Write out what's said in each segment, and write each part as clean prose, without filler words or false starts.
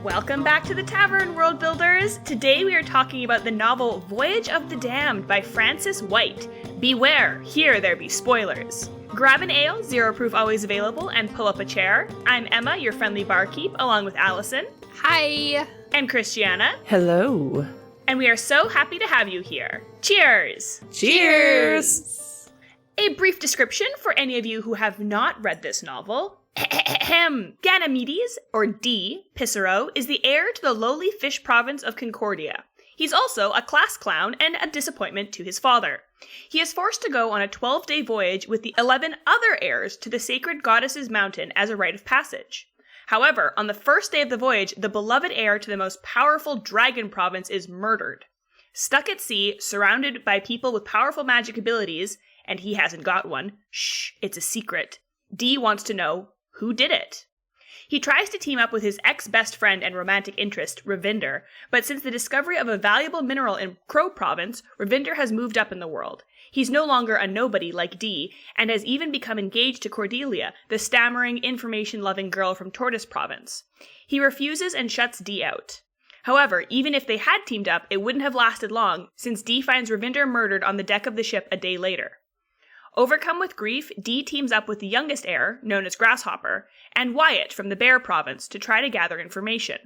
Welcome back to the Tavern, World Builders! Today we are talking about the novel Voyage of the Damned by Frances White. Beware, here there be spoilers. Grab an ale, zero proof always available, and pull up a chair. I'm Emma, your friendly barkeep, along with Allison. Hi! And Christiana. Hello. And we are so happy to have you here. Cheers! Cheers! A brief description for any of you who have not read this novel. Ganymedes, or D. Pissarro, is the heir to the lowly fish province of Concordia. He's also a class clown and a disappointment to his father. He is forced to go on a 12-day voyage with the 11 other heirs to the sacred goddess's mountain as a rite of passage. However, on the first day of the voyage, the beloved heir to the most powerful dragon province is murdered. Stuck at sea, surrounded by people with powerful magic abilities, and he hasn't got one, shh, it's a secret, D wants to know who did it. He tries to team up with his ex-best friend and romantic interest, Ravinder, but since the discovery of a valuable mineral in Crow Province, Ravinder has moved up in the world. He's no longer a nobody like Dee, and has even become engaged to Cordelia, the stammering, information-loving girl from Tortoise Province. He refuses and shuts Dee out. However, even if they had teamed up, it wouldn't have lasted long, since Dee finds Ravinder murdered on the deck of the ship a day later. Overcome with grief, Dee teams up with the youngest heir, known as Grasshopper, and Wyatt from the Bear Province to try to gather information.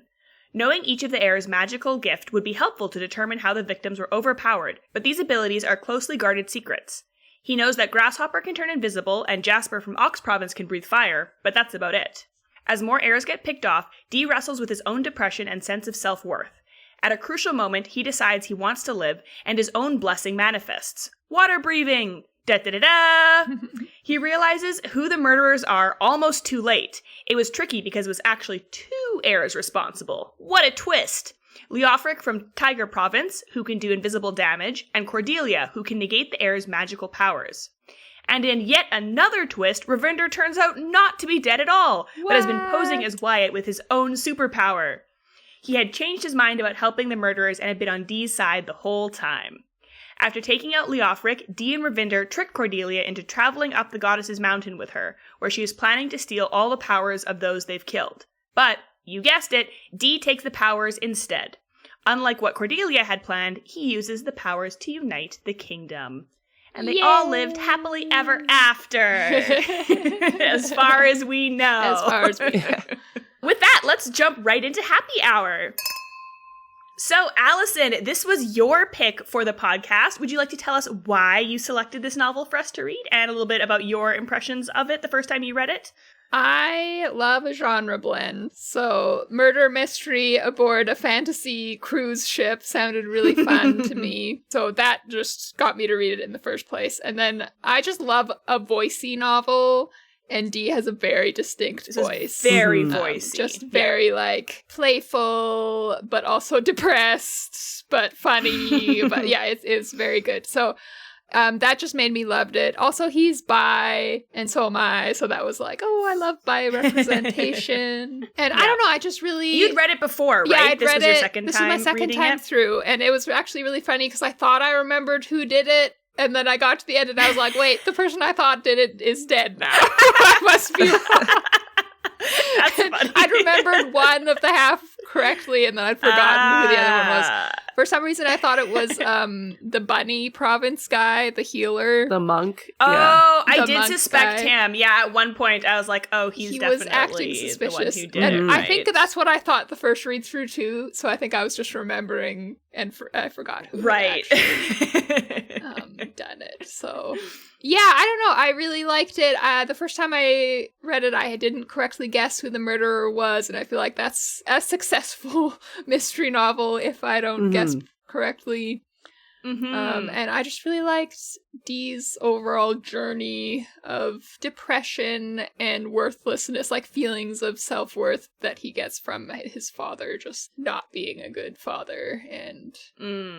Knowing each of the heirs' magical gift would be helpful to determine how the victims were overpowered, but these abilities are closely guarded secrets. He knows that Grasshopper can turn invisible and Jasper from Ox Province can breathe fire, but that's about it. As more heirs get picked off, Dee wrestles with his own depression and sense of self-worth. At a crucial moment, he decides he wants to live, and his own blessing manifests. Water breathing! Da-da-da-da! He realizes who the murderers are almost too late. It was tricky because it was actually two heirs responsible. What a twist! Leofric from Tiger Province, who can do invisible damage, and Cordelia, who can negate the heir's magical powers. And in yet another twist, Ravinder turns out not to be dead at all, but has been posing as Wyatt with his own superpower. He had changed his mind about helping the murderers and had been on Dee's side the whole time. After taking out Leofric, Dee and Ravinder trick Cordelia into traveling up the goddess's mountain with her, where she is planning to steal all the powers of those they've killed. But, you guessed it, Dee takes the powers instead. Unlike what Cordelia had planned, he uses the powers to unite the kingdom. And they all lived happily ever after. As far as we know. As far as we know. With that, let's jump right into Happy Hour. So, Allison, this was your pick for the podcast. Would you like to tell us why you selected this novel for us to read and a little bit about your impressions of it the first time you read it? I love a genre blend. So, murder mystery aboard a fantasy cruise ship sounded really fun to me. So that just got me to read it in the first place. And then I just love a voicey novel. And Dee has a very distinct voice. Very voicey. Just very, playful, but also depressed, but funny. But yeah, it's very good. So that just made me loved it. Also, he's bi, and so am I. So that was I love bi representation. And I don't know, I just really... You'd read it before, right? Yeah, I'd this read was it. Your second this time was my second reading time it? through. And it was actually really funny because I thought I remembered who did it. And then I got to the end and I was like, wait, the person I thought did it is dead now. I must be wrong. That's funny. I'd remembered one of the half correctly and then I'd forgotten who the other one was. For some reason, I thought it was the Bunny Province guy, the healer. The monk. Oh, Yeah. I did suspect him. Yeah, at one point I was like, oh, he was definitely acting the suspicious. one who did And it. I Right. think that's what I thought the first read through too. So I think I was just remembering and I forgot who Right. had done it. So yeah, I don't know. I really liked it. The first time I read it, I didn't correctly guess who the murderer was. And I feel like that's a successful mystery novel if I don't guess correctly. Mm-hmm. And I just really liked Dee's overall journey of depression and worthlessness, feelings of self-worth that he gets from his father just not being a good father, and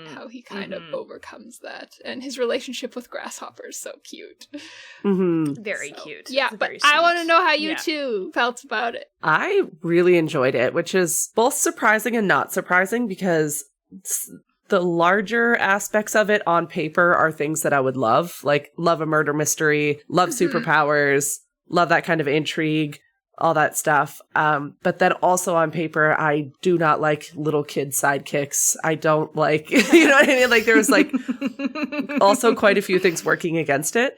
how he kind of overcomes that. And his relationship with Grasshopper is so cute. Very cute. Yeah, but Very I want to sweet. know how you two felt about it. I really enjoyed it, which is both surprising and not surprising because the larger aspects of it on paper are things that I would love. Love a murder mystery, love superpowers, love that kind of intrigue. all that stuff. But then also on paper, I do not like little kid sidekicks. I don't like, you know what I mean? Like there was like also quite a few things working against it,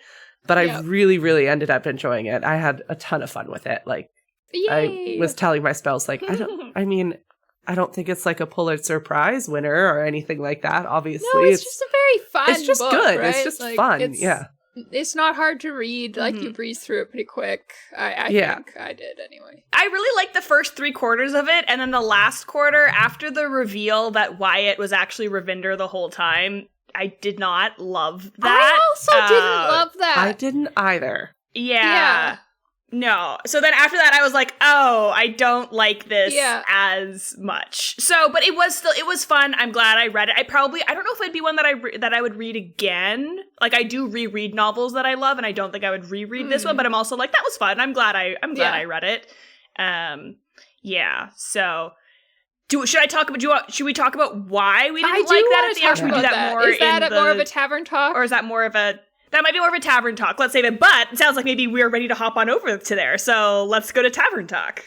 but I really, really ended up enjoying it. I had a ton of fun with it. Like Yay! I was telling my spouse, like, I don't think it's like a Pulitzer Prize winner or anything like that. Obviously, No, it's just a very fun It's just book, good. right? It's just like, fun. Yeah. It's not hard to read. Like, you breeze through it pretty quick. I think I did anyway. I really liked the first 3/4 of it, and then the last quarter, after the reveal that Wyatt was actually Ravinder the whole time, I did not love that. I also didn't love that. I didn't either. Yeah. No. So then after that, I was like, oh, I don't like this as much. So, but it was fun. I'm glad I read it. I don't know if it'd be one that I would read again. Like I do reread novels that I love, and I don't think I would reread this one, but I'm also like, that was fun. I'm glad I read it. Yeah. So should we talk about why we didn't like that at the end? Should we do that more? Is that more of a tavern talk? Or is that more of a... That might be more of a tavern talk. Let's save it. But it sounds like maybe we're ready to hop on over to there. So let's go to tavern talk.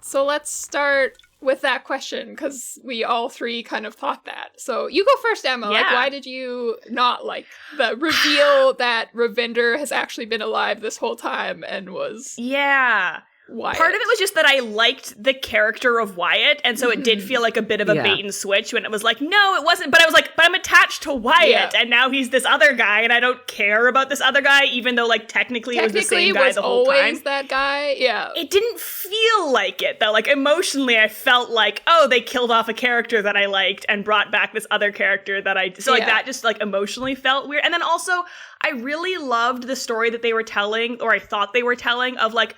So let's start with that question, because we all three kind of thought that. So you go first, Emma. Yeah. Like, why did you not like the reveal that Ravinder has actually been alive this whole time and was... Yeah. Wyatt? Part of it was just that I liked the character of Wyatt, and so it did feel like a bit of a bait and switch when it was like, no, it wasn't. But I was like, but I'm attached to Wyatt, and now he's this other guy, and I don't care about this other guy, even though, like, technically it was the same guy the whole time. Always that guy, yeah. It didn't feel like it, though. Like, emotionally, I felt like, oh, they killed off a character that I liked and brought back this other character that I... So, like, that just, like, emotionally felt weird. And then also, I really loved the story that they were telling, or I thought they were telling, of, like,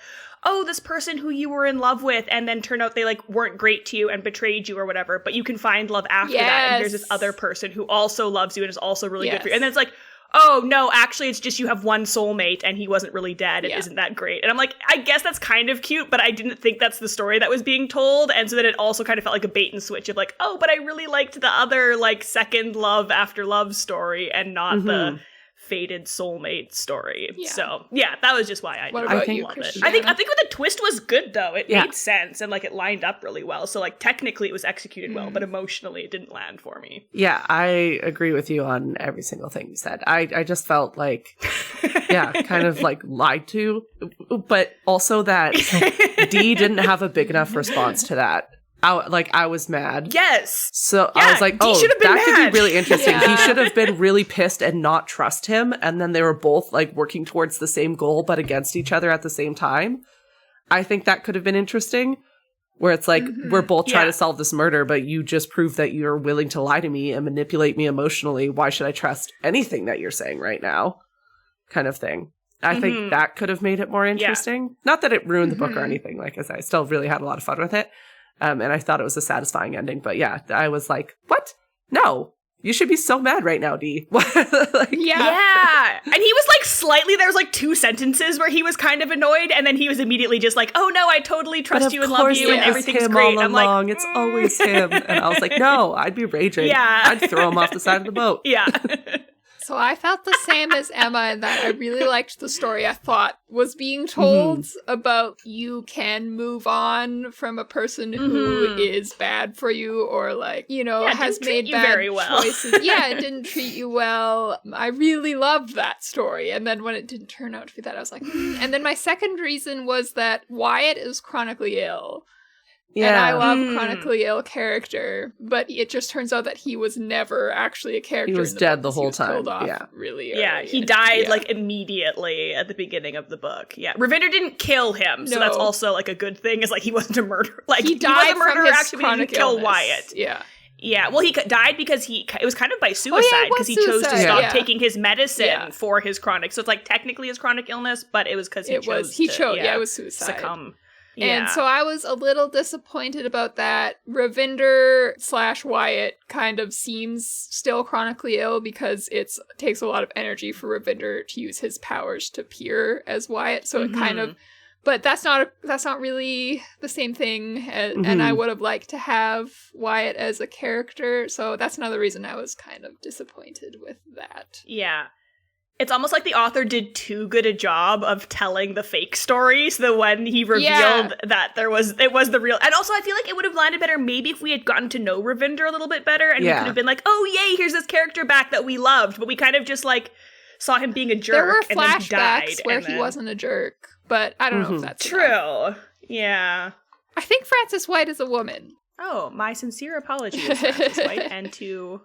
oh, this person who you were in love with, and then turned out they, like, weren't great to you and betrayed you or whatever, but you can find love after that, and there's this other person who also loves you and is also really good for you. And then it's like, oh, no, actually, it's just you have one soulmate, and he wasn't really dead, and isn't that great? And I'm like, I guess that's kind of cute, but I didn't think that's the story that was being told, and so then it also kind of felt like a bait and switch of, like, oh, but I really liked the other, like, second love after love story, and not the... fated soulmate story. So that was just why I love it. I think the twist was good though. It made sense and like it lined up really well. So like technically it was executed well, but emotionally it didn't land for me. Yeah, I agree with you on every single thing you said. I just felt like kind of like lied to, but also that Dee didn't have a big enough response to that. I was mad. Yes. So I was like, oh, that could be really interesting. Yeah. He should have been really pissed and not trust him. And then they were both like working towards the same goal, but against each other at the same time. I think that could have been interesting. Where it's like, we're both trying to solve this murder, but you just proved that you're willing to lie to me and manipulate me emotionally. Why should I trust anything that you're saying right now? Kind of thing. I think that could have made it more interesting. Not that it ruined the book or anything. Like I said, I still really had a lot of fun with it. And I thought it was a satisfying ending. But yeah, I was like, what? No. You should be so mad right now, Dee. Yeah. And he was like slightly, there was like 2 sentences where he was kind of annoyed. And then he was immediately just like, oh no, I totally trust you and love you and everything's great. I'm like, it's always him. And I was like, no, I'd be raging. Yeah. I'd throw him off the side of the boat. Yeah. So I felt the same as Emma in that I really liked the story I thought was being told about you can move on from a person who is bad for you or like, you know, has made bad choices. It didn't treat you well. I really loved that story. And then when it didn't turn out to be that, I was like, And then my second reason was that Wyatt is chronically ill. Yeah. And I love chronically ill character, but it just turns out that he was never actually a character. He was dead the whole time. Really early. Yeah, he died like immediately at the beginning of the book. Yeah, Ravinder didn't kill him, so that's also like a good thing. Is like he wasn't a murderer. Like he died was a murderer from his actually, chronic he didn't kill illness. Wyatt. Yeah. Yeah, well, he died because it was kind of by suicide because he chose to stop taking his medicine for his chronic. So it's like technically his chronic illness, but it was because he chose. It was suicide. Succumb. Yeah. And so I was a little disappointed about that. Ravinder/Wyatt kind of seems still chronically ill because it takes a lot of energy for Ravinder to use his powers to appear as Wyatt. So it kind of, but that's not really the same thing. And I would have liked to have Wyatt as a character. So that's another reason I was kind of disappointed with that. Yeah. It's almost like the author did too good a job of telling the fake story, so that when he revealed that it was the real. And also, I feel like it would have landed better maybe if we had gotten to know Ravinder a little bit better, and we could have been like, "Oh, yay! Here's this character back that we loved," but we kind of just like saw him being a jerk. There were and then flashbacks died, where and he then... wasn't a jerk, but I don't know if that's true. enough. Yeah. I think Frances White is a woman. Oh, my sincere apologies, Frances White, and to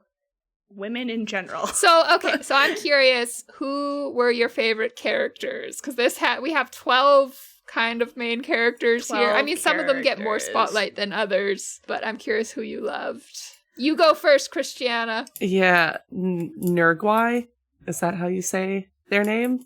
women in general. So I'm curious, who were your favorite characters? Because we have 12 kind of main characters here. I mean, some of them get more spotlight than others, but I'm curious who you loved. You go first, Christiana. Yeah, Nurgwai? Is that how you say their name?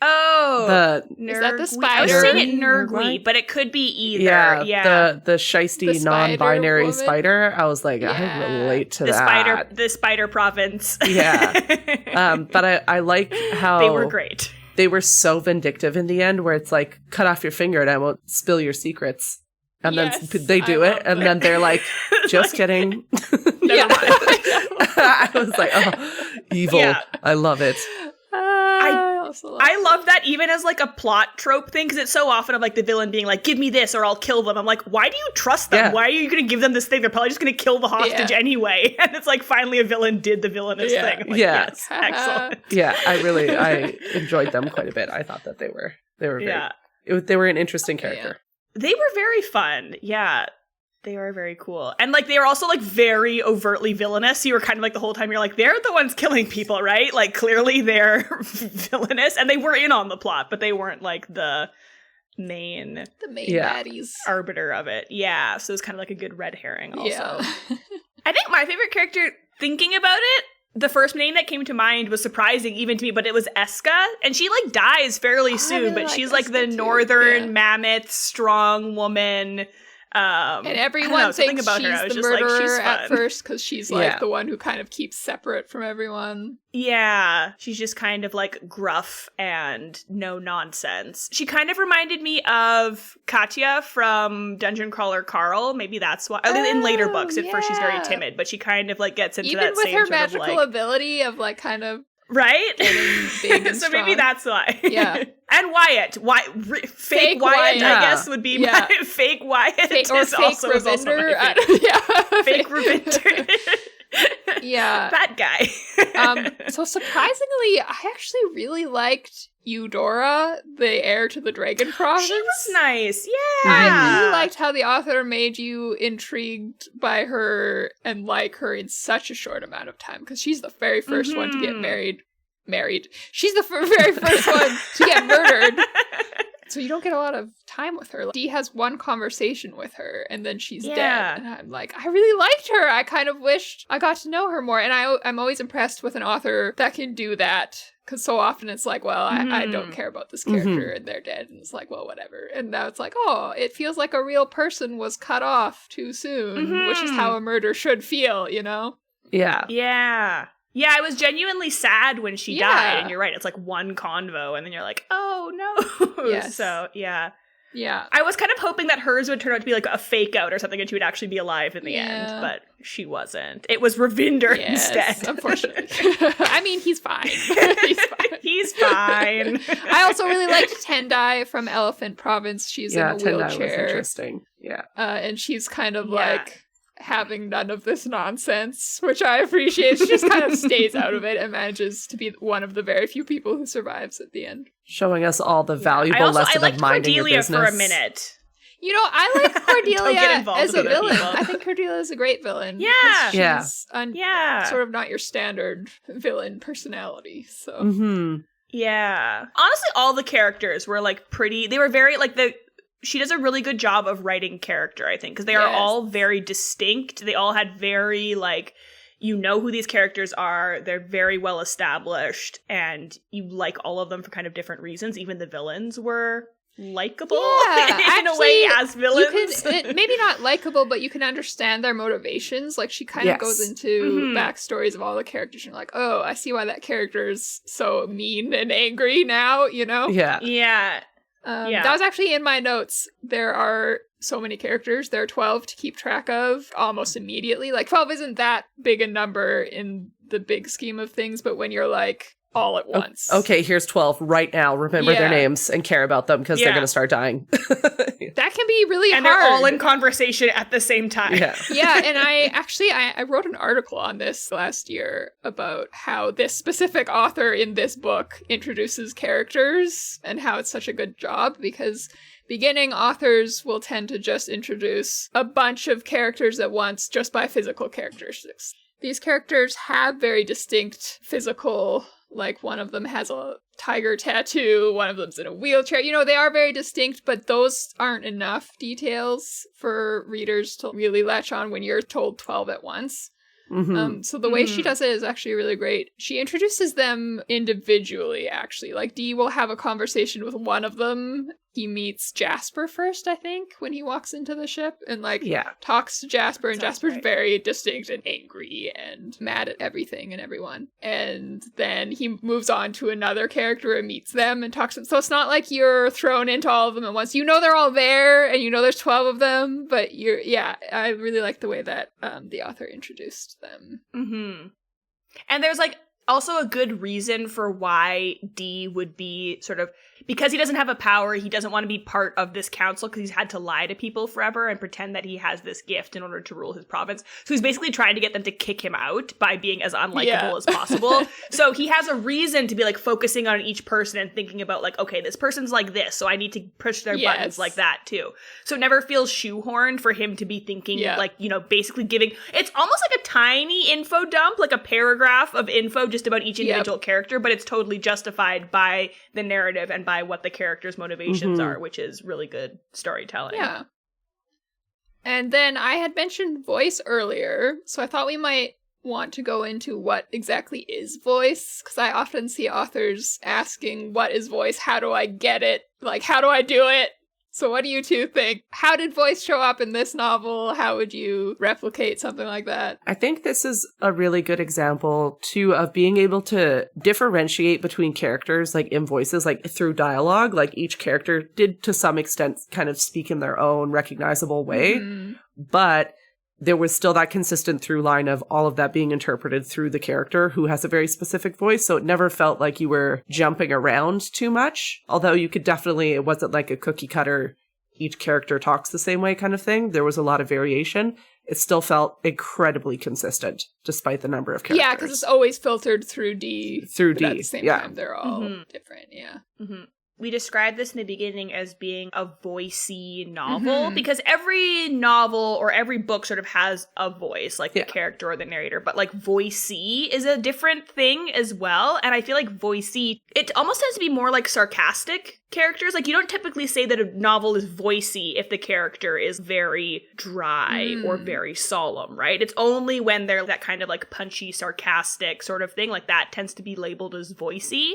Oh, is that the spider? I was saying it Nurgwai, but it could be either. Yeah. The shisty non-binary spider. I was like, I relate to that. The spider province. Yeah. But I like how they were great. They were so vindictive in the end, where it's like, cut off your finger and I won't spill your secrets. And then they do it, and then they're like, just kidding. Never mind. I was like, oh, evil. Yeah. I love it. I love that even as like a plot trope thing, because it's so often of like the villain being like, give me this or I'll kill them. I'm like, why do you trust them? Yeah. Why are you going to give them this thing? They're probably just going to kill the hostage anyway. And it's like finally a villain did the villainous thing. I'm like, yes, excellent. Yeah, I enjoyed them quite a bit. I thought that they were they were an interesting character. They were very fun. Yeah. They were very cool. And, like, they were also, like, very overtly villainous. You were kind of, like, the whole time, you're like, they're the ones killing people, right? Like, clearly they're villainous. And they were in on the plot, but they weren't, like, the main baddies. Arbiter of it. Yeah, so it was kind of like a good red herring also. Yeah. I think my favorite character, thinking about it, the first name that came to mind was surprising even to me, but it was Eska. And she, like, dies fairly soon, really, but she's, like, the northern mammoth, strong woman. And everyone thinks about she's the murderer at first because she's like the one who kind of keeps separate from everyone. Yeah, she's just kind of like gruff and no nonsense. She kind of reminded me of Katya from Dungeon Crawler Carl. Maybe that's why. In later books, at first she's very timid, but she kind of like gets into even that same with her sort magical of, like, ability of like kind of. Right? Big and so strong. maybe that's why. Yeah. And Wyatt. Fake Wyatt, I guess, would be my fake Wyatt. Or fake Ravinder. Fake Ravinder. Yeah. That guy. So surprisingly, I actually really liked Eudora, the heir to the Dragon Province. She was nice, yeah. I really liked how the author made you intrigued by her and like her in such a short amount of time, because she's the very first one to get married. She's the very first one to get murdered. So you don't get a lot of time with her. Like, Dee has one conversation with her, and then she's dead. And I'm like, I really liked her. I kind of wished I got to know her more. And I'm always impressed with an author that can do that. Because so often it's like, well, I don't care about this character, and they're dead. And it's like, well, whatever. And now it's like, oh, it feels like a real person was cut off too soon, which is how a murder should feel, you know? Yeah. Yeah. Yeah, I was genuinely sad when she died, and you're right, it's like one convo, and then you're like, oh no. Yes. So, yeah. Yeah. I was kind of hoping that hers would turn out to be like a fake out or something, and she would actually be alive in the end, but she wasn't. It was Ravinder instead. Unfortunately. I mean, he's fine. He's fine. I also really liked Tendai from Elephant Province. She's in a wheelchair. Tendai was interesting. Yeah. And she's kind of like having none of this nonsense, which I appreciate. She just kind of stays out of it and manages to be one of the very few people who survives at the end. Showing us all the valuable lesson of minding your business. I liked Cordelia for a minute. You know, I like Cordelia as a villain. I think Cordelia is a great villain. Yeah. She's sort of not your standard villain personality. So yeah. Honestly, all the characters were like pretty. They were very like she does a really good job of writing character, I think, because they are all very distinct. They all had very, like, you know who these characters are. They're very well established, and you like all of them for kind of different reasons. Even the villains were likable in a way as villains. Maybe not likable, but you can understand their motivations. Like, she kind of goes into backstories of all the characters, and you're like, oh, I see why that character is so mean and angry now, you know? Yeah. That was actually in my notes. There are so many characters. There are 12 to keep track of almost immediately. Like, 12 isn't that big a number in the big scheme of things, but when you're like, all at once. Okay, here's 12 right now. Remember their names and care about them because they're going to start dying. That can be really hard. And they're all in conversation at the same time. Yeah, and I wrote an article on this last year about how this specific author in this book introduces characters and how it's such a good job, because beginning authors will tend to just introduce a bunch of characters at once just by physical characteristics. These characters have very distinct physical, like one of them has a tiger tattoo, one of them's in a wheelchair. You know, they are very distinct, but those aren't enough details for readers to really latch on when you're told 12 at once. So the way she does it is actually really great. She introduces them individually, actually. Like, Dee will have a conversation with one of them. He meets Jasper first, I think, when he walks into the ship, and talks to Jasper, and Jasper's very distinct and angry and mad at everything and everyone. And then he moves on to another character and meets them and talks to them. So it's not like you're thrown into all of them at once. You know they're all there, and you know there's 12 of them, but I really like the way that the author introduced them. And there's like also a good reason for why Dee would be sort of, because he doesn't have a power, he doesn't want to be part of this council because he's had to lie to people forever and pretend that he has this gift in order to rule his province. So he's basically trying to get them to kick him out by being as unlikable as possible. So he has a reason to be like focusing on each person and thinking about like, okay, this person's like this, so I need to push their buttons like that too. So it never feels shoehorned for him to be thinking like, you know, basically giving, it's almost like a tiny info dump, like a paragraph of info just about each individual character, but it's totally justified by the narrative and by what the characters' motivations are, which is really good storytelling. Yeah. And then I had mentioned voice earlier, so I thought we might want to go into what exactly is voice, because I often see authors asking, what is voice? How do I get it? Like, how do I do it? So what do you two think? How did voice show up in this novel? How would you replicate something like that? I think this is a really good example, too, of being able to differentiate between characters, like in voices, like through dialogue. Like each character did, to some extent, kind of speak in their own recognizable way. But there was still that consistent through line of all of that being interpreted through the character who has a very specific voice. So it never felt like you were jumping around too much. Although you could definitely, it wasn't like a cookie cutter, each character talks the same way kind of thing. There was a lot of variation. It still felt incredibly consistent despite the number of characters. Yeah, because it's always filtered through Dee. Through Dee, at the same time, they're all different, We described this in the beginning as being a voicey novel because every novel or every book sort of has a voice, like the character or the narrator, but like voicey is a different thing as well. And I feel like voicey, it almost tends to be more like sarcastic characters. Like you don't typically say that a novel is voicey if the character is very dry or very solemn, right? It's only when they're that kind of like punchy, sarcastic sort of thing, like that tends to be labeled as voicey.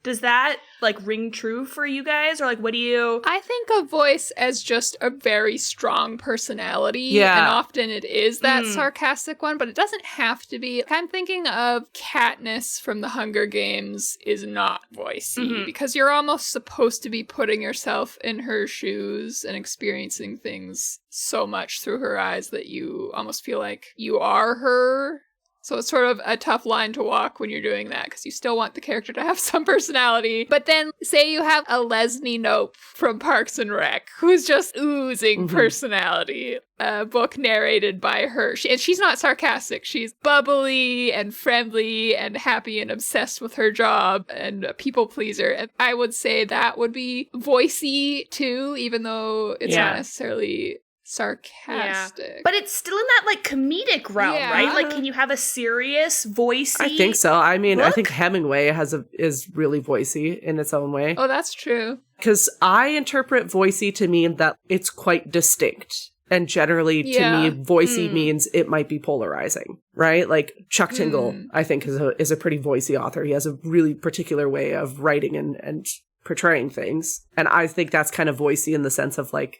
Does that, like, ring true for you guys? Or, like, what do you... I think of voice as just a very strong personality. Yeah. And often it is that sarcastic one, but it doesn't have to be. I'm thinking of Katniss from the Hunger Games is not voicey, because you're almost supposed to be putting yourself in her shoes and experiencing things so much through her eyes that you almost feel like you are her. So it's sort of a tough line to walk when you're doing that, because you still want the character to have some personality. But then, say you have a Leslie Knope from Parks and Rec, who's just oozing personality. A book narrated by her. And she's not sarcastic. She's bubbly and friendly and happy and obsessed with her job and a people pleaser. And I would say that would be voicey, too, even though it's not necessarily... sarcastic. But it's still in that like comedic realm, right? Like, can you have a serious voicey I think so. I mean, book? I think Hemingway is really voicey in its own way. Oh, that's true. Because I interpret voicey to mean that it's quite distinct. And generally, to me, voicey means it might be polarizing, right? Like Chuck Tingle, I think, is a pretty voicey author. He has a really particular way of writing and portraying things. And I think that's kind of voicey in the sense of like,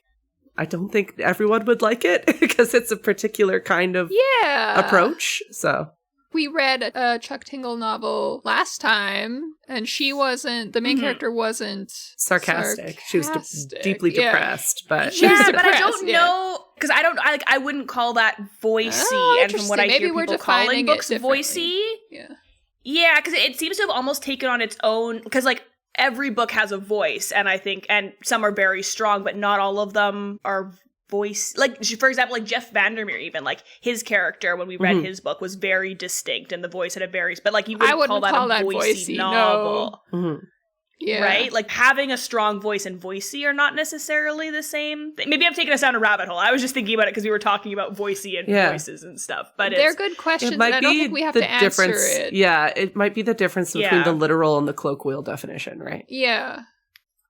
I don't think everyone would like it because it's a particular kind of approach. So we read a Chuck Tingle novel last time, and she wasn't, the main character wasn't sarcastic. She was deeply depressed, but but I don't know, because I wouldn't call that voicey. And from what I hear people calling books voicey, Yeah, because it seems to have almost taken on its own, because like every book has a voice, and I think, and some are very strong, but not all of them are voice. Like, for example, like Jeff Vandermeer, even like his character when we read his book was very distinct, and the voice had a very, but like you wouldn't call that a voicey novel. No. Mm-hmm. Yeah. Right? Like having a strong voice and voicey are not necessarily the same. Maybe I'm taking us down a rabbit hole. I was just thinking about it because we were talking about voicey and voices and stuff. But they're good questions. And I don't think we have to answer it. Yeah, it might be the difference between the literal and the colloquial definition, right? Yeah.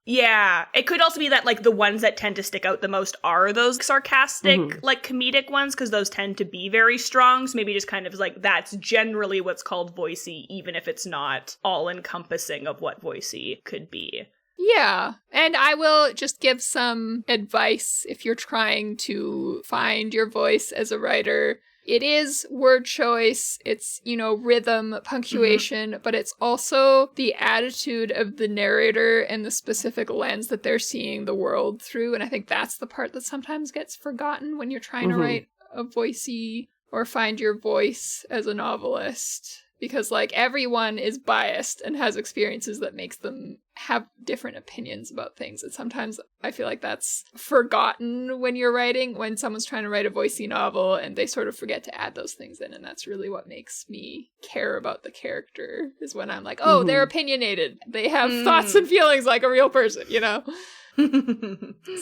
Yeah, it could also be that like the ones that tend to stick out the most are those sarcastic, like comedic ones, because those tend to be very strong. So maybe just kind of like that's generally what's called voicey, even if it's not all encompassing of what voicey could be. Yeah, and I will just give some advice if you're trying to find your voice as a writer. It is word choice, it's, you know, rhythm, punctuation, but it's also the attitude of the narrator and the specific lens that they're seeing the world through. And I think that's the part that sometimes gets forgotten when you're trying to write a voicey or find your voice as a novelist. Because, like, everyone is biased and has experiences that makes them have different opinions about things. And sometimes I feel like that's forgotten when you're writing, when someone's trying to write a voicey novel and they sort of forget to add those things in. And that's really what makes me care about the character, is when I'm like, oh, they're opinionated. They have thoughts and feelings like a real person, you know?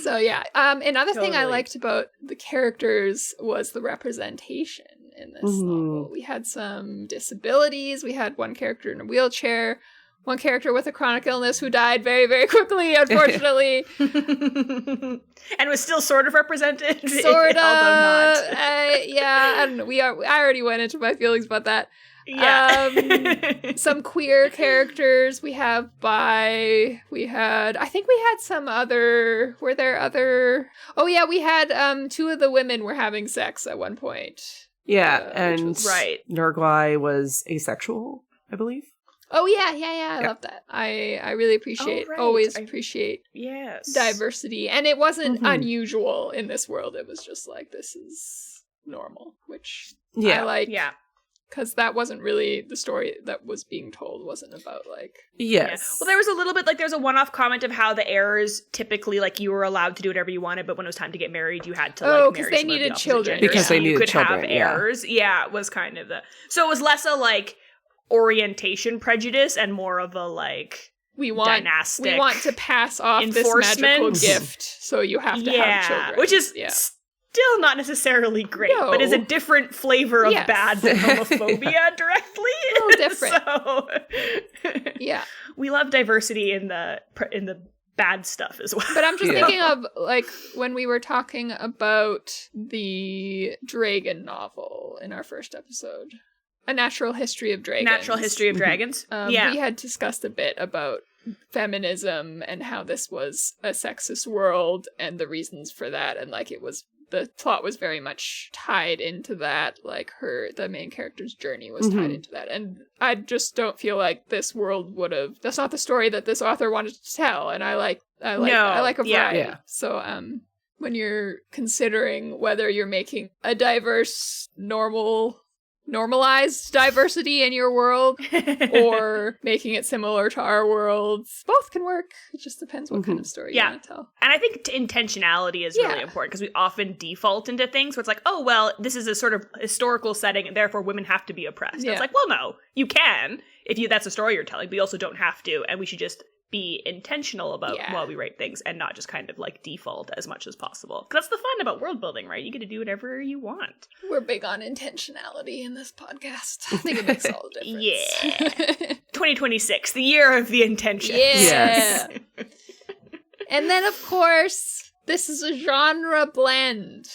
So, yeah. Another thing I liked about the characters was the representation in this novel. We had some disabilities. We had one character in a wheelchair, one character with a chronic illness who died very, very quickly, unfortunately. And was still sort of represented. Sort of. Although not. Yeah, I don't know. I already went into my feelings about that. Yeah. Some queer characters. I think we had some other, were there other, oh yeah, we had two of the women were having sex at one point. Yeah, and right. Nurgwai was asexual, I believe. Oh yeah, I love that. I really appreciate, always appreciate diversity. And it wasn't unusual in this world. It was just like, this is normal, which I like. Yeah. Because that wasn't really the story that was being told, wasn't about like... Yes. Yeah. Well, there was a little bit, like, there's a one-off comment of how the heirs typically, like, you were allowed to do whatever you wanted, but when it was time to get married, you had to, like, marry because they needed children. Because they needed You children, could have heirs. Yeah, it was kind of the... So it was less a, like, orientation prejudice and more of a, like, dynastic we want to pass off this magical gift, so you have to have children. Which is... Still not necessarily great, but is a different flavor of bad than homophobia directly. A little different. So, we love diversity in the bad stuff as well. But I'm just thinking of, like, when we were talking about the Dragon novel in our first episode, A Natural History of Dragons. Natural History of Dragons. We had discussed a bit about feminism and how this was a sexist world and the reasons for that, and like the plot was very much tied into that, like the main character's journey was tied into that. And I just don't feel like this world that's not the story that this author wanted to tell. And I like a variety. Yeah. So, when you're considering whether you're making a diverse, normalized diversity in your world or making it similar to our worlds, both can work. It just depends what kind of story you want to tell. And I think intentionality is really important, because we often default into things where it's like, oh, well, this is a sort of historical setting and therefore women have to be oppressed. It's like, well, no, you can if that's a story you're telling, but you also don't have to, and we should just be intentional about while we write things and not just kind of like default as much as possible. Because that's the fun about world building, right? You get to do whatever you want. We're big on intentionality in this podcast. I think it makes all the difference. 2026, the year of the intention. Yes. And then, of course, this is a genre blend.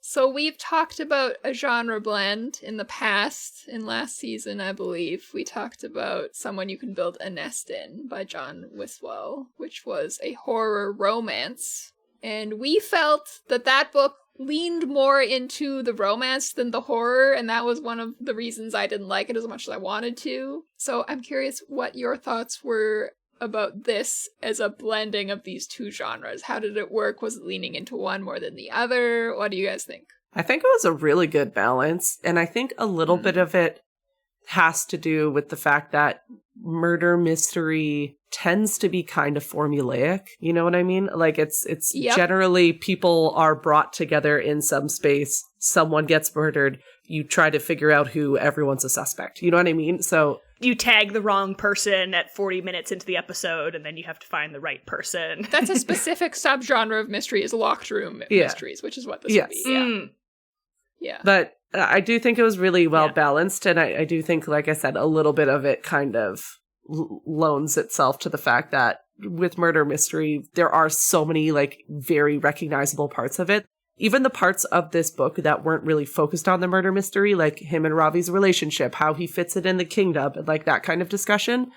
So we've talked about a genre blend in the past. In last season, I believe, we talked about Someone You Can Build a Nest In by John Wiswell, which was a horror romance. And we felt that book leaned more into the romance than the horror, and that was one of the reasons I didn't like it as much as I wanted to. So I'm curious what your thoughts were about this as a blending of these two genres. How did it work? Was it leaning into one more than the other? What do you guys think? I think it was a really good balance, and I think a little bit of it has to do with the fact that murder mystery tends to be kind of formulaic. You know what I mean? Like it's generally people are brought together in some space. Someone gets murdered. You try to figure out who, everyone's a suspect. You know what I mean? So you tag the wrong person at 40 minutes into the episode, and then you have to find the right person. That's a specific subgenre of mystery, is locked room mysteries, which is what this would be. Yeah. Yeah. But I do think it was really well balanced, and I do think, like I said, a little bit of it kind of loans itself to the fact that with murder mystery, there are so many like very recognizable parts of it. Even the parts of this book that weren't really focused on the murder mystery, like him and Ravi's relationship, how he fits it in the kingdom, and like that kind of discussion,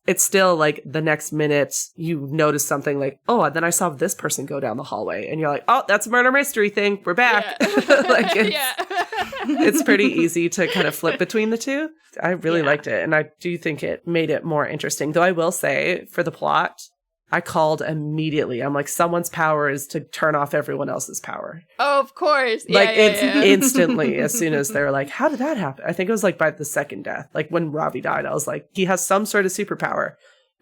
it's still like the next minute you notice something like, oh, and then I saw this person go down the hallway, and you're like, oh, that's a murder mystery thing. We're back. Yeah. Like it's pretty easy to kind of flip between the two. I really liked it, and I do think it made it more interesting. Though I will say, for the plot, I called immediately. I'm like, someone's power is to turn off everyone else's power. Oh, of course. Instantly, as soon as they were like, how did that happen? I think it was like by the second death. Like when Ravi died, I was like, he has some sort of superpower.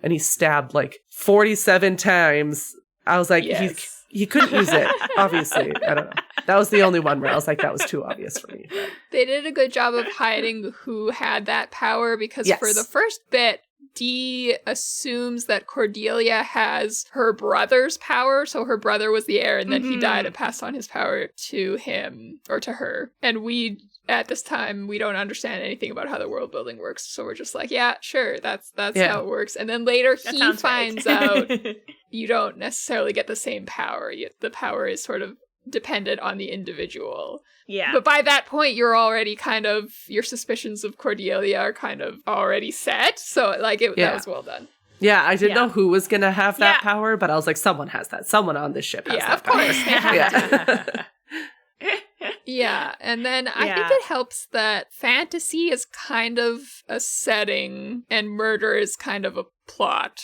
And he stabbed like 47 times. I was like, he couldn't use it, obviously. I don't know. That was the only one where I was like, that was too obvious for me. They did a good job of hiding who had that power, because for the first bit, Dee assumes that Cordelia has her brother's power, so her brother was the heir, and then he died and passed on his power to him, or to her. And we, at this time, we don't understand anything about how the world building works, so we're just like, yeah, sure, that's how it works. And then later he finds out you don't necessarily get the same power. The power is sort of dependent on the individual. Yeah. But by that point, you're already kind of, your suspicions of Cordelia are kind of already set. So, like, that was well done. Yeah, I didn't know who was going to have that power, but I was like, someone has that. Someone on this ship has that power. Yeah, and then I think it helps that fantasy is kind of a setting and murder is kind of a plot.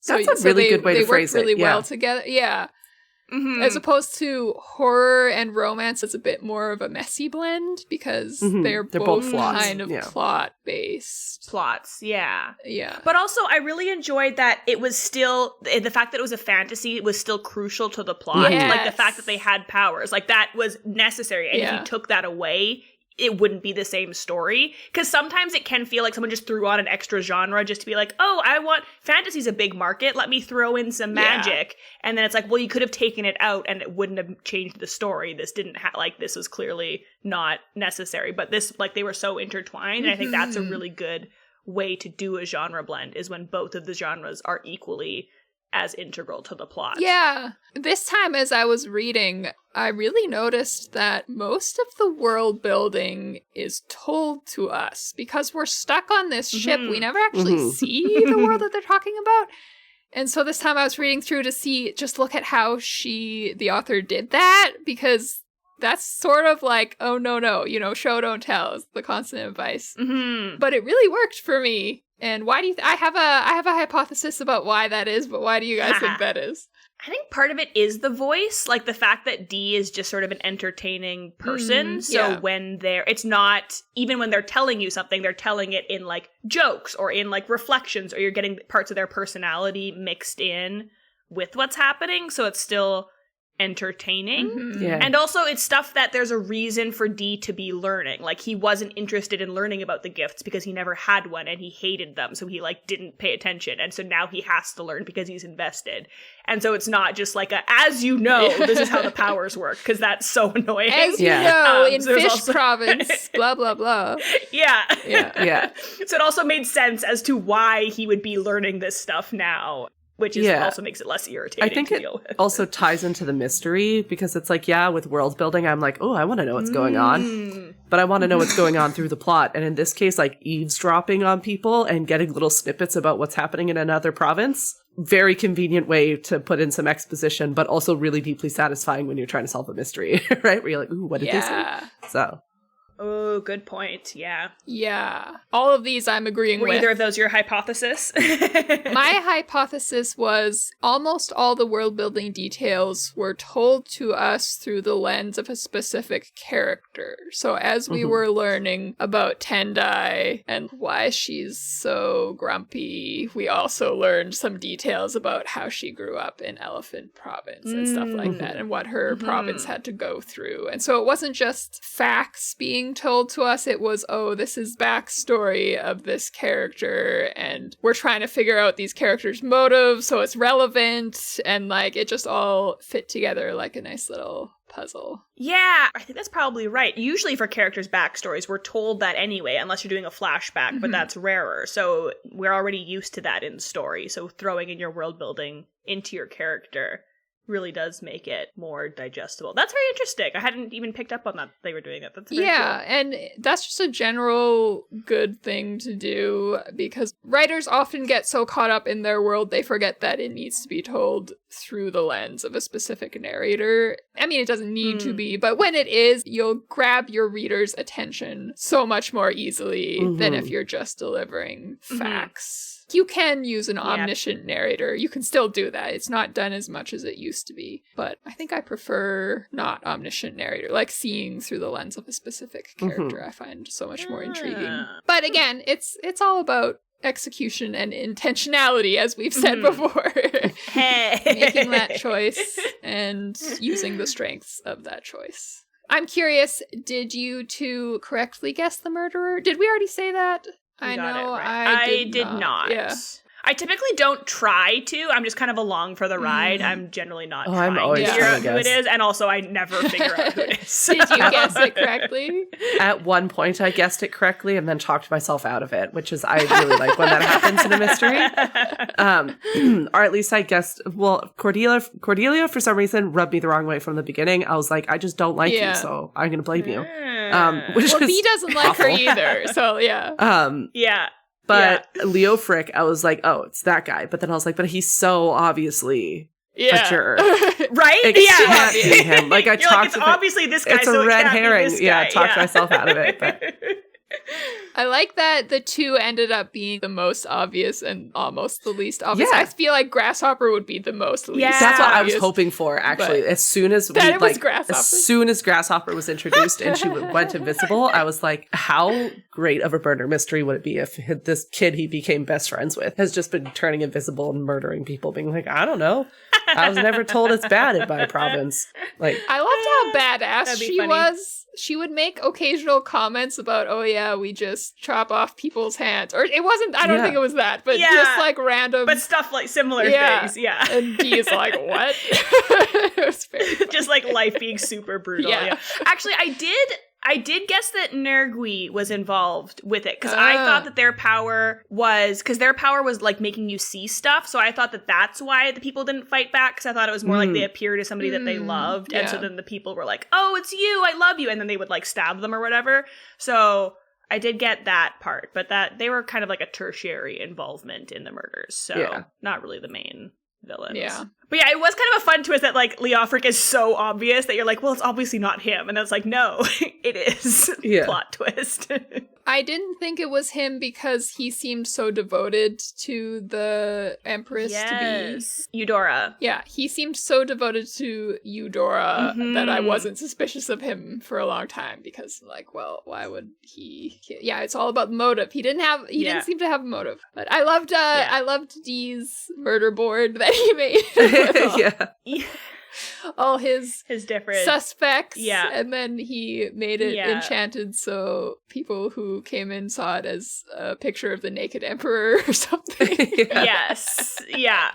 That's a really good way to phrase it. They work really well together. Yeah. Mm-hmm. As opposed to horror and romance, it's a bit more of a messy blend, because they're both kind of plot-based. Plots, yeah. Yeah. But also, I really enjoyed that it was still, the fact that it was a fantasy was still crucial to the plot. Yes. Like, the fact that they had powers, like, that was necessary. And if you took that away, it wouldn't be the same story. Because sometimes it can feel like someone just threw on an extra genre just to be like, oh, fantasy's a big market, let me throw in some magic. And then it's like, well, you could have taken it out and it wouldn't have changed the story. This didn't this was clearly not necessary. But this, like, they were so intertwined. And I think that's a really good way to do a genre blend, is when both of the genres are equally as integral to the plot. Yeah. This time, as I was reading, I really noticed that most of the world building is told to us, because we're stuck on this ship. We never actually see the world that they're talking about. And so this time I was reading through to just look at how the author did that, because that's sort of like, oh, no, show, don't tell is the constant advice. But it really worked for me. And why do you I have a hypothesis about why that is, but why do you guys think that is? I think part of it is the voice, like the fact that Dee is just sort of an entertaining person. So when it's not, even when they're telling you something, they're telling it in like jokes or in like reflections, or you're getting parts of their personality mixed in with what's happening. So it's still entertaining. And also it's stuff that there's a reason for Dee to be learning. Like, he wasn't interested in learning about the gifts because he never had one and he hated them, so he like didn't pay attention, and so now he has to learn because he's invested. And so it's not just like as you know, this is how the powers work, because that's so annoying. As you know, in Fish Province, blah blah blah. Yeah. So it also made sense as to why he would be learning this stuff now, which also makes it less irritating. I think it also ties into the mystery, because it's like, with world building, I'm like, oh, I want to know what's going on. But I want to know what's going on through the plot. And in this case, like eavesdropping on people and getting little snippets about what's happening in another province. Very convenient way to put in some exposition, but also really deeply satisfying when you're trying to solve a mystery, right? Where you're like, ooh, what did they say? So. Oh, good point. Yeah. Yeah. All of these I'm agreeing Were with. either of those your hypothesis? My hypothesis was almost all the world building details were told to us through the lens of a specific character. So as we were learning about Tendai and why she's so grumpy, we also learned some details about how she grew up in Elephant Province and stuff like that, and what her province had to go through. And so it wasn't just facts being told to us, it was, oh, this is backstory of this character, and we're trying to figure out these characters' motives, so it's relevant, and like it just all fit together like a nice little puzzle. Yeah, I think that's probably right. Usually for characters' backstories, we're told that anyway, unless you're doing a flashback, but that's rarer. So we're already used to that in story. So throwing in your world building into your character really does make it more digestible. That's very interesting. I hadn't even picked up on that they were doing that. That's very cool. And that's just a general good thing to do, because writers often get so caught up in their world they forget that it needs to be told through the lens of a specific narrator. I mean, it doesn't need to be, but when it is, you'll grab your reader's attention so much more easily than if you're just delivering facts. You can use an omniscient narrator. You can still do that. It's not done as much as it used to be. But I think I prefer not omniscient narrator, like seeing through the lens of a specific character. I find so much more intriguing. But again, it's all about execution and intentionality, as we've said before. Making that choice and using the strengths of that choice. I'm curious, did you two correctly guess the murderer? Did we already say that? I know I did not. Yeah. I typically don't try to. I'm just kind of along for the ride. I'm generally not trying to figure out who it is, and also I never figure out who it is. Did you guess it correctly? At one point, I guessed it correctly and then talked myself out of it, which is, I really like when that happens in a mystery. Or at least I guessed, well, Cordelia, for some reason, rubbed me the wrong way from the beginning. I was like, I just don't like you, so I'm going to blame you. B doesn't like her either, so yeah. But Leo Frick, I was like, oh, it's that guy. But then I was like, but he's so obviously a jerk. Right? It can't be him. Like, I talked it's obviously this guy, it's so a red herring. This guy. I talked myself out of it. But I like that the two ended up being the most obvious and almost the least obvious. Yeah. I feel like Grasshopper would be the most least That's obvious. what I was hoping for, actually. As soon as Grasshopper was introduced and she went invisible, I was like, how great of a murder mystery would it be if this kid he became best friends with has just been turning invisible and murdering people, being like, I don't know. I was never told it's bad in my province. Like, I loved how badass she was. She would make occasional comments about, oh yeah, we just chop off people's hands. Or it wasn't, I don't think it was that, but just like random. But stuff like similar things, And D is like, what? It was very funny. Just like life being super brutal. Yeah. Actually, I did guess that Nergui was involved with it, because I thought that their power was like making you see stuff, so I thought that that's why the people didn't fight back, because I thought it was more like they appeared as somebody that they loved, and so then the people were like, oh, it's you, I love you, and then they would like stab them or whatever, so I did get that part, but that they were kind of like a tertiary involvement in the murders, so not really the main villains. Yeah. But yeah, it was kind of a fun twist that like Leofric is so obvious that you're like, well, it's obviously not him. And it's like, no, it is. Plot twist. I didn't think it was him because he seemed so devoted to the Empress to be. Eudora. Yeah, he seemed so devoted to Eudora that I wasn't suspicious of him for a long time, because like, well, why would he? Yeah, it's all about motive. He didn't seem to have a motive. But I loved Dee's murder board that he made. All his different suspects, and then he made it enchanted so people who came in saw it as a picture of the naked emperor or something. Yes. Yeah.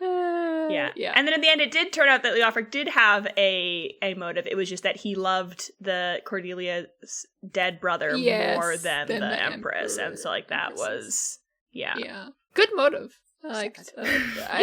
And then in the end, it did turn out that Leofric did have a motive. It was just that he loved the Cordelia's dead brother more than the Empress, and so like that was good motive. I liked. I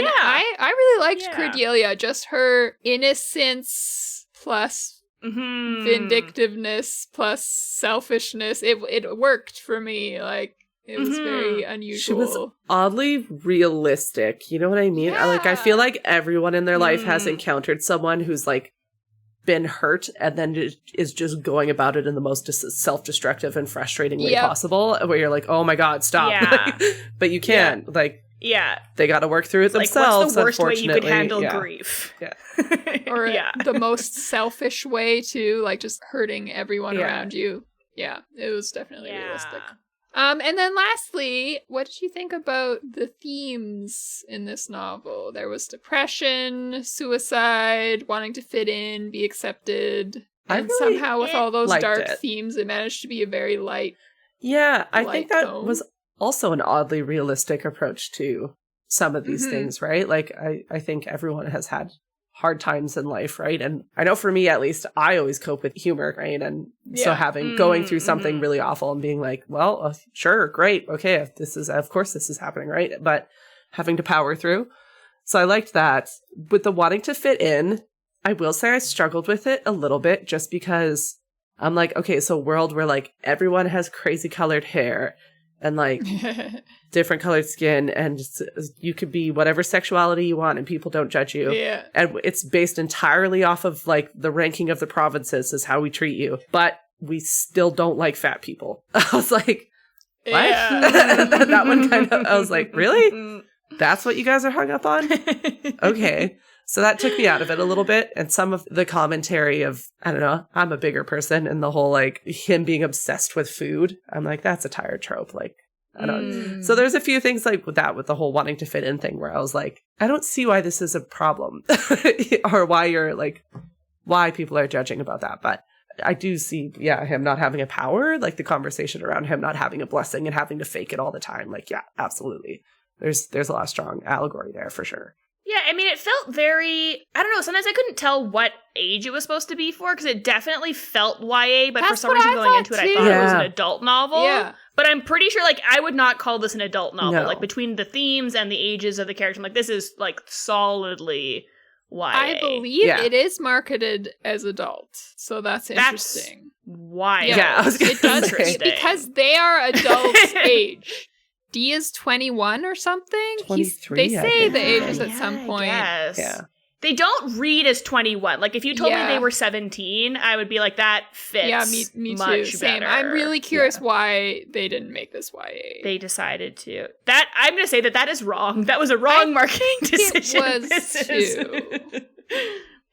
really liked Cordelia. Just her innocence plus vindictiveness plus selfishness. It worked for me. Like it was very unusual. She was oddly realistic. You know what I mean? I feel like everyone in their life has encountered someone who's like been hurt and then is just going about it in the most self-destructive and frustrating way possible, where you're like, oh my god, stop. Yeah. But you can't. Like, yeah, they got to work through it themselves. What's the worst way you could handle yeah. grief? Yeah. Or the most selfish way to, like, just hurting everyone around you. Yeah, it was definitely realistic. And then lastly, what did you think about the themes in this novel? There was depression, suicide, wanting to fit in, be accepted. And really somehow with all those dark themes, it managed to be a very light I think that was also an oddly realistic approach to some of these things, right? Like, I think everyone has had hard times in life, right? And I know for me, at least, I always cope with humor, right? And so going through something really awful and being like, well, sure, great, okay, of course this is happening, right? But having to power through. So I liked that. With the wanting to fit in, I will say I struggled with it a little bit, just because I'm like, okay, so a world where like everyone has crazy colored hair and like different colored skin, and you could be whatever sexuality you want and people don't judge you. Yeah. And it's based entirely off of like the ranking of the provinces is how we treat you. But we still don't like fat people. I was like, what? Yeah. That one kind of, I was like, really? That's what you guys are hung up on? Okay. So that took me out of it a little bit. And some of the commentary of, I don't know, I'm a bigger person, and the whole like him being obsessed with food. I'm like, that's a tired trope. Like, I don't. So there's a few things like with that, with the whole wanting to fit in thing, where I was like, I don't see why this is a problem or why people are judging about that. But I do see, him not having a power, like the conversation around him not having a blessing and having to fake it all the time. Like, yeah, absolutely. There's a lot of strong allegory there for sure. Yeah, I mean, it felt very, I don't know, sometimes I couldn't tell what age it was supposed to be for, because it definitely felt YA, but for some reason going into it, I thought it was an adult novel. Yeah. But I'm pretty sure, like, I would not call this an adult novel. No. Like, between the themes and the ages of the characters, I'm like, this is, like, solidly YA. I believe it is marketed as adult, so that's interesting. Why? Yeah, I was it does, because they are adults' age. D is 21 or something? 23, they say the ages at some point. Yeah. They don't read as 21. Like, if you told me they were 17, I would be like, that fits. Yeah, me too. Same. I'm really curious why they didn't make this YA. They decided to. I'm going to say that is wrong. That was a wrong marketing decision. It was too.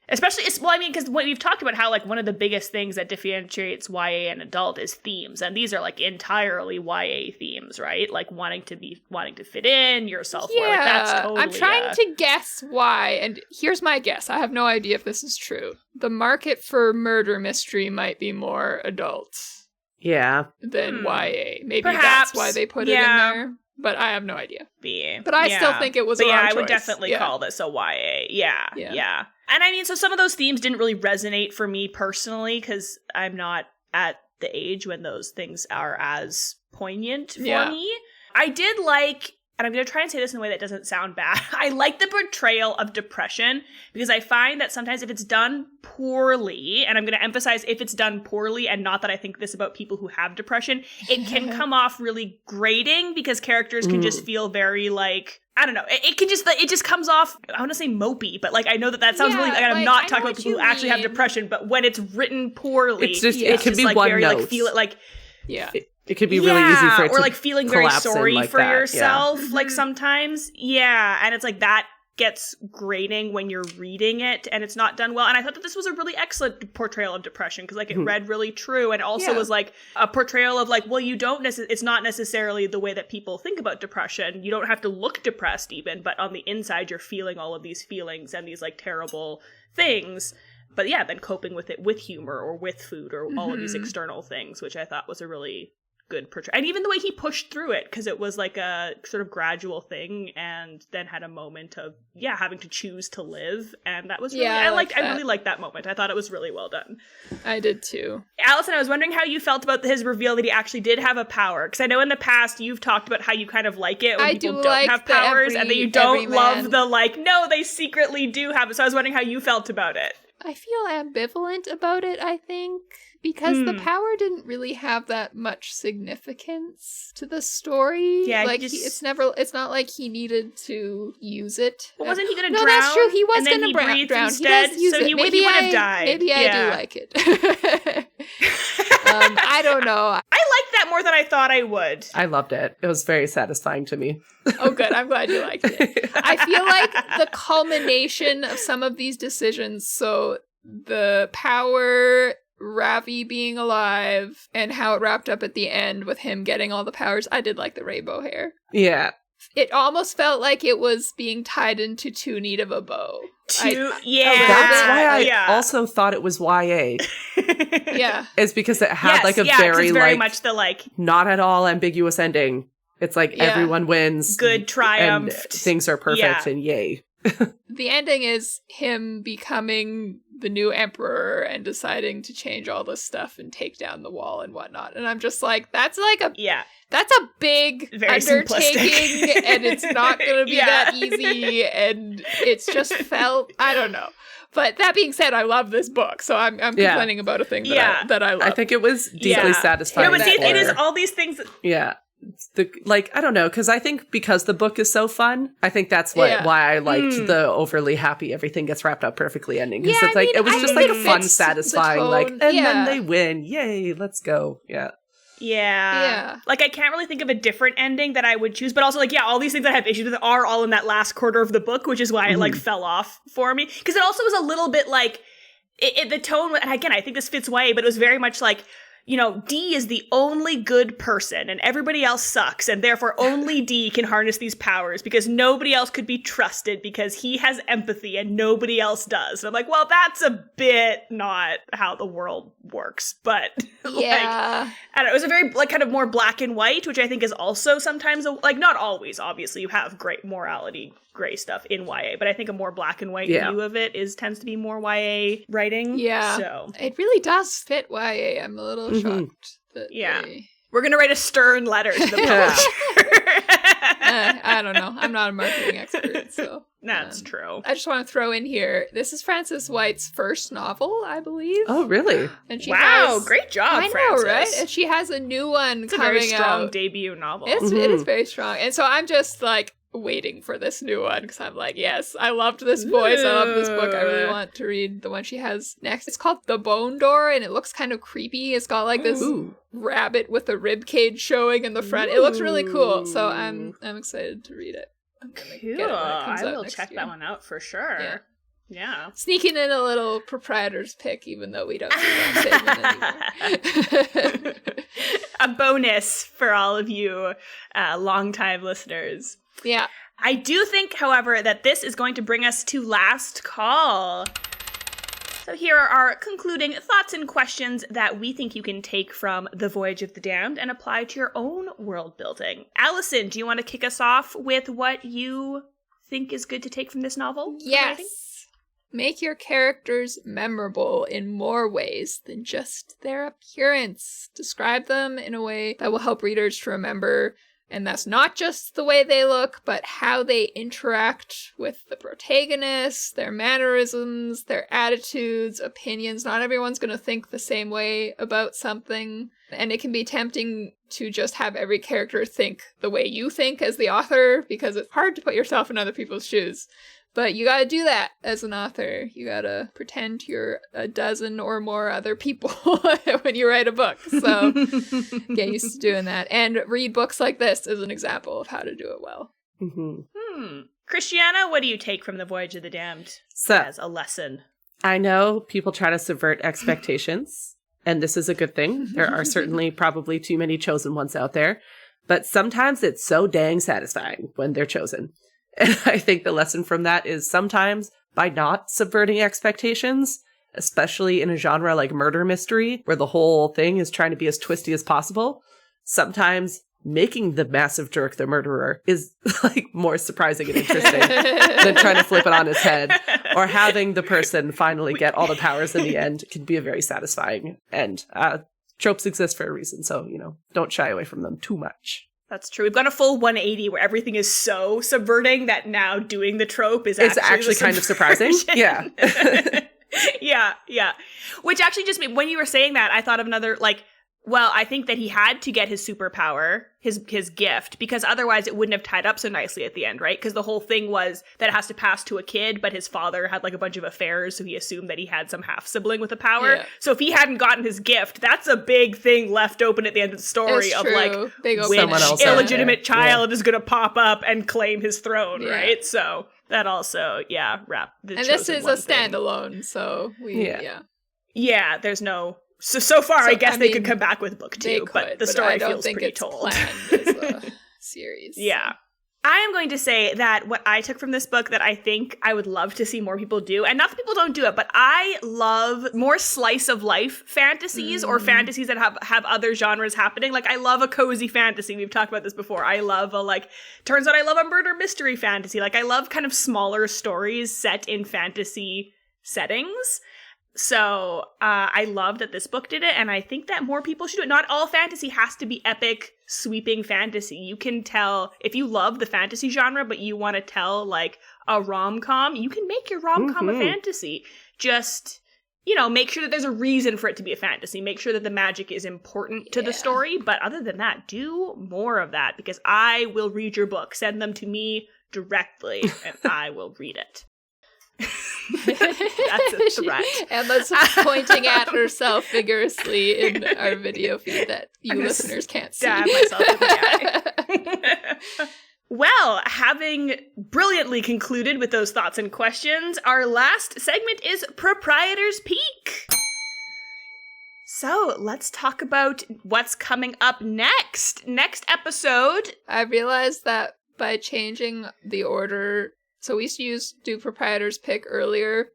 Especially, because we've talked about how, like, one of the biggest things that differentiates YA and adult is themes. And these are, like, entirely YA themes, right? Like, wanting to fit in, your self-worth. Yeah, like, that's totally, I'm trying to guess why. And here's my guess. I have no idea if this is true. The market for murder mystery might be more adult. Yeah. Than YA. Maybe Perhaps, that's why they put it in there. But I have no idea. But I still think it was a wrong choice. I would definitely call this a YA. Yeah. And I mean, so some of those themes didn't really resonate for me personally, because I'm not at the age when those things are as poignant for me. I did like, and I'm going to try and say this in a way that doesn't sound bad, I like the portrayal of depression, because I find that sometimes if it's done poorly, and I'm going to emphasize if it's done poorly, and not that I think this about people who have depression, it can come off really grating, because characters can just feel very, like, I don't know, it just comes off, I want to say mopey, but like, I know that sounds really, like, I'm not talking about people who actually have depression, but when it's written poorly, it's just, it can be like one very, note. Like, feel it, like, it could be really easy for it to or like feeling very sorry like for that. yourself, like sometimes. Yeah. And it's like that gets grating when you're reading it and it's not done well. And I thought that this was a really excellent portrayal of depression, because like it read really true, and also was like a portrayal of like, well, you don't it's not necessarily the way that people think about depression. You don't have to look depressed even, but on the inside you're feeling all of these feelings and these like terrible things. But yeah, then coping with it with humor or with food or all of these external things, which I thought was a really good portrayal. And even the way he pushed through it, because it was like a sort of gradual thing, and then had a moment of having to choose to live, and that was really I really liked that moment. I thought it was really well done. I did too. Allison, I was wondering how you felt about his reveal that he actually did have a power, because I know in the past you've talked about how you kind of like it when people don't have powers, and that you don't love the like, no, they secretly do have it. So I was wondering how you felt about it. I feel ambivalent about it, I think, because the power didn't really have that much significance to the story. Yeah, like it's not like he needed to use it. Well, wasn't he going to drown? No, that's true. He was going to drown. Instead, he does use so it. he would have died. Maybe I do like it. I don't know. I liked that more than I thought I would. I loved it. It was very satisfying to me. Oh, good. I'm glad you liked it. I feel like the culmination of some of these decisions, so the power, Ravi being alive, and how it wrapped up at the end with him getting all the powers, I did like the rainbow hair. Yeah. It almost felt like it was being tied into too neat of a bow. That's why I also thought it was YA. Yeah. It's because it had like a very much the like not at all ambiguous ending. It's like everyone wins. Good triumph. Things are perfect and yay. The ending is him becoming the new emperor and deciding to change all this stuff and take down the wall and whatnot. And I'm just like, that's a big very undertaking and it's not going to be that easy. And it's just felt, I don't know. But that being said, I love this book, so I'm complaining about a thing that I love. I think it was deeply satisfying. It is all these things. I don't know, because I think because the book is so fun, I think that's why I liked the overly happy everything gets wrapped up perfectly ending. Because it was just like a fun, satisfying, then they win. Yay, let's go. Yeah. Like, I can't really think of a different ending that I would choose, but also, all these things I have issues with are all in that last quarter of the book, which is why it, fell off for me. Because it also was a little bit, the tone, and again, I think this fits YA, but it was very much D is the only good person and everybody else sucks, and therefore only D can harness these powers because nobody else could be trusted because he has empathy and nobody else does. And I'm like, well, that's a bit not how the world works, but I don't know, it was a very kind of more black and white, which I think is also sometimes not always, obviously you have great morality, gray stuff in YA, but I think a more black and white view of it tends to be more YA writing. Yeah. So it really does fit YA. I'm a little shocked that we're gonna write a stern letter to the publisher. I don't know. I'm not a marketing expert, so that's true. I just want to throw in here, this is Frances White's first novel, I believe. Oh, really? And she great job, Frances. Know, right? And she has a new one coming out. It's a very strong debut novel. It is very strong. And so I'm just waiting for this new one because I'm like, yes, I loved this voice. I love this book. I really want to read the one she has next. It's called The Bone Door and it looks kind of creepy. It's got this rabbit with a rib cage showing in the front. It looks really cool. So I'm excited to read it. I'm gonna get it when it comes I out will next check year. that one out for sure. Yeah. Sneaking in a little proprietor's pick, even though we don't do that segment anymore. A bonus for all of you longtime listeners. Yeah. I do think, however, that this is going to bring us to last call. So here are our concluding thoughts and questions that we think you can take from The Voyage of the Damned and apply to your own world building. Allison, do you want to kick us off with what you think is good to take from this novel? Yes. Make your characters memorable in more ways than just their appearance. Describe them in a way that will help readers to remember. And that's not just the way they look, but how they interact with the protagonists, their mannerisms, their attitudes, opinions. Not everyone's going to think the same way about something. And it can be tempting to just have every character think the way you think as the author, because it's hard to put yourself in other people's shoes. But you gotta do that as an author. You gotta pretend you're a dozen or more other people when you write a book. So get used to doing that. And read books like this as an example of how to do it well. Christiana, what do you take from The Voyage of the Damned as a lesson? I know people try to subvert expectations, and this is a good thing. There are certainly probably too many chosen ones out there. But sometimes it's so dang satisfying when they're chosen. And I think the lesson from that is sometimes by not subverting expectations, especially in a genre like murder mystery, where the whole thing is trying to be as twisty as possible, sometimes making the massive jerk the murderer is more surprising and interesting than trying to flip it on its head. Or having the person finally get all the powers in the end can be a very satisfying end. Tropes exist for a reason, so, don't shy away from them too much. That's true. We've got a full 180 where everything is so subverting that now doing the trope is actually kind of surprising. Yeah. Yeah. Which actually just when you were saying that, I thought of another, like, well, I think that he had to get his superpower, his gift, because otherwise it wouldn't have tied up so nicely at the end, right? Because the whole thing was that it has to pass to a kid, but his father had like a bunch of affairs, so he assumed that he had some half sibling with the power. Yeah. So if he hadn't gotten his gift, that's a big thing left open at the end of the story of like which illegitimate child is going to pop up and claim his throne, right? So that also, wrap. And this is a standalone, so yeah, there's no. So far, I guess they could come back with book 2, but the story feels pretty told. Planned as a series. Yeah. I am going to say that what I took from this book that I think I would love to see more people do, and not that people don't do it, but I love more slice of life fantasies or fantasies that have other genres happening. Like, I love a cozy fantasy. We've talked about this before. I love turns out I love a murder mystery fantasy. Like, I love kind of smaller stories set in fantasy settings. So I love that this book did it, and I think that more people should do it. Not all fantasy has to be epic, sweeping fantasy. You can tell, if you love the fantasy genre, but you want to tell, like, a rom-com, you can make your rom-com a fantasy. Just, make sure that there's a reason for it to be a fantasy. Make sure that the magic is important to the story. But other than that, do more of that, because I will read your book. Send them to me directly, and I will read it. That's a threat. Emma's pointing at herself vigorously in our video feed that you listeners can't see. Stab myself in the eye. Well, having brilliantly concluded with those thoughts and questions, our last segment is Proprietor's Peak. So let's talk about what's coming up next. Next episode. I realized that by changing the order. So we used to do Proprietor's Pick earlier.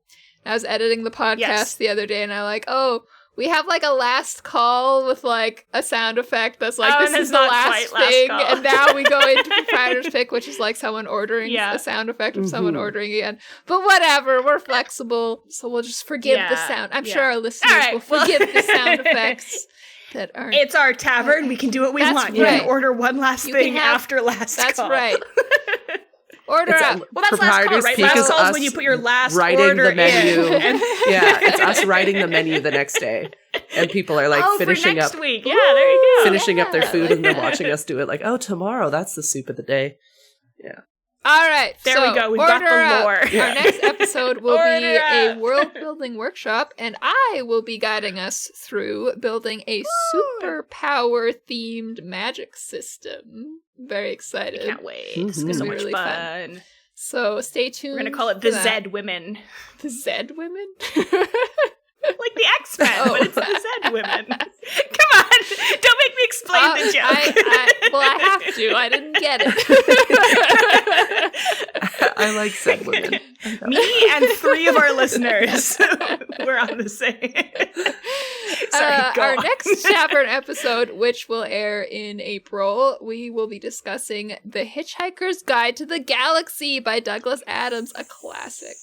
I was editing the podcast the other day, and I'm like, we have like a last call with like a sound effect that's like, this is the last thing. And now we go into Proprietor's Pick, which is like someone ordering a sound effect of someone ordering again. But whatever, we're flexible, so we'll just forgive the sound. I'm sure our listeners will forgive the sound effects. That aren't. It's our tavern. We can do what we want. Right. You can order one last thing after last call. That's right. Order up. Well, that's last call, right? Last call is when you put your last order the menu. in. It's us writing the menu the next day. And people are like finishing for next up. Week. Yeah, there you go. Finishing up their food and they're watching us do it like, tomorrow, that's the soup of the day. Yeah. All right. There we go. We've got the lore. Our next episode will be a world-building workshop, and I will be guiding us through building a superpower-themed magic system. Very excited. I can't wait. It's going to be so much really fun. So stay tuned. We're going to call it the Zed Women. The Zed Women? Like the X-Men, but it's the Zed Women. Come on, don't make me explain the joke. I have to. I didn't get it. I like Zed Women. Me and 3 of our listeners were on the same. Sorry, our next Tavern episode, which will air in April, we will be discussing The Hitchhiker's Guide to the Galaxy by Douglas Adams, a classic.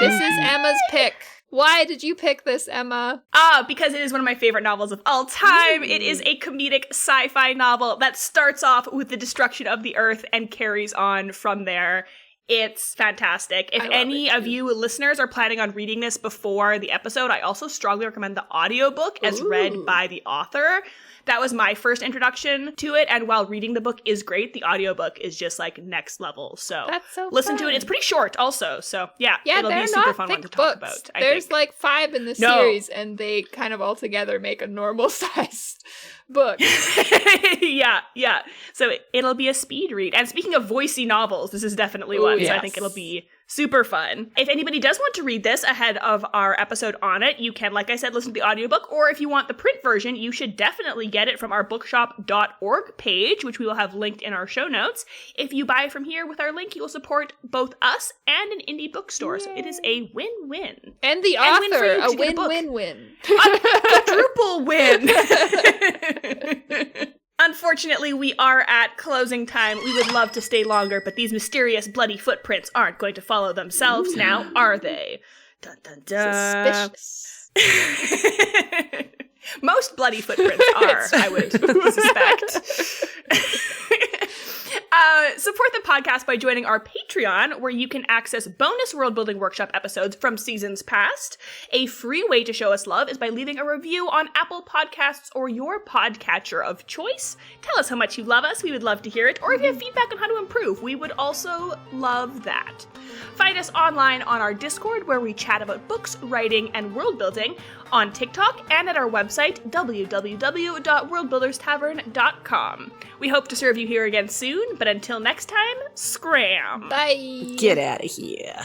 Yay! This is Emma's pick. Why did you pick this, Emma? Because it is one of my favorite novels of all time. It is a comedic sci-fi novel that starts off with the destruction of the Earth and carries on from there. It's fantastic. If any of you listeners are planning on reading this before the episode, I also strongly recommend the audiobook as read by the author. That was my first introduction to it, and while reading the book is great, the audiobook is just like next level. So, listen to it. It's pretty short also. So it'll be a super fun one to talk about. There's like 5 in the series, and they kind of all together make a normal sized book. Yeah. So it'll be a speed read. And speaking of voicey novels, this is definitely one. So I think it'll be super fun. If anybody does want to read this ahead of our episode on it, you can, like I said, listen to the audiobook, or if you want the print version, you should definitely get it from our bookshop.org page, which we will have linked in our show notes. If you buy from here with our link, you will support both us and an indie bookstore. Yay. So it is a win-win. And the author, a win-win-win. A quadruple win. Unfortunately, we are at closing time. We would love to stay longer, but these mysterious bloody footprints aren't going to follow themselves now, are they? Dun, dun, dun. Suspicious. Most bloody footprints are, I would suspect. Support the podcast by joining our Patreon, where you can access bonus world-building workshop episodes from seasons past. A free way to show us love is by leaving a review on Apple Podcasts or your podcatcher of choice. Tell us how much you love us. We would love to hear it. Or if you have feedback on how to improve, we would also love that. Find us online on our Discord, where we chat about books, writing, and world building, on TikTok, and at our website, www.worldbuilderstavern.com. We hope to serve you here again soon, but until next time, scram! Bye! Get out of here.